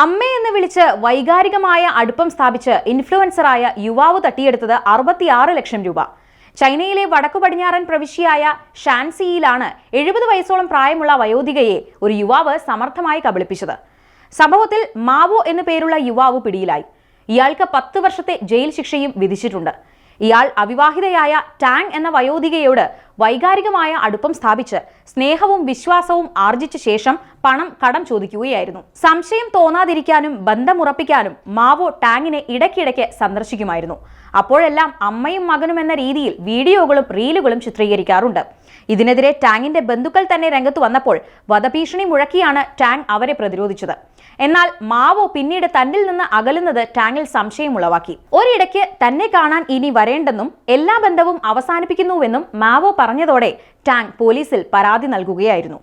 അമ്മയെന്ന് വിളിച്ച് വൈകാരികമായ അടുപ്പം സ്ഥാപിച്ച് ഇൻഫ്ലുവൻസറായ യുവാവ് തട്ടിയെടുത്തത് 66 ലക്ഷം രൂപ. ചൈനയിലെ വടക്കു പടിഞ്ഞാറൻ പ്രവിശ്യയായ ഷാൻസിയിലാണ് 70 വയസ്സോളം പ്രായമുള്ള വയോധികയെ ഒരു യുവാവ് സമർത്ഥമായി കബളിപ്പിച്ചത്. സംഭവത്തിൽ മാവോ എന്നു പേരുള്ള യുവാവ് പിടിയിലായി. ഇയാൾക്ക് 10 വർഷത്തെ ജയിൽ ശിക്ഷയും വിധിച്ചിട്ടുണ്ട്. ഇയാൾ അവിവാഹിതയായ ടാങ് എന്ന വയോധികയോട് വൈകാരികമായ അടുപ്പം സ്ഥാപിച്ച് സ്നേഹവും വിശ്വാസവും ആർജിച്ച ശേഷം പണം കടം ചോദിക്കുകയായിരുന്നു. സംശയം തോന്നാതിരിക്കാനും ബന്ധമുറപ്പിക്കാനും മാവോ ടാങ്ങിനെ ഇടയ്ക്കിടയ്ക്ക് സന്ദർശിക്കുമായിരുന്നു. അപ്പോഴെല്ലാം അമ്മയും മകനും എന്ന രീതിയിൽ വീഡിയോകളും റീലുകളും ചിത്രീകരിക്കാറുണ്ട്. ഇതിനെതിരെ ടാങ്ങിന്റെ ബന്ധുക്കൾ തന്നെ രംഗത്ത് വന്നപ്പോൾ വധഭീഷണി മുഴക്കിയാണ് ടാങ് അവരെ പ്രതിരോധിച്ചത്. എന്നാൽ മാവോ പിന്നീട് തന്നിൽ നിന്ന് അകലുന്നത് ടാങ്ങിൽ സംശയമുളവാക്കി. ഒരിടയ്ക്ക് തന്നെ കാണാൻ ഇനി വരേണ്ടെന്നും എല്ലാ ബന്ധവും അവസാനിപ്പിക്കുന്നുവെന്നും മാവോ പറഞ്ഞതോടെ ടാങ് പോലീസിൽ പരാതി നൽകുകയായിരുന്നു.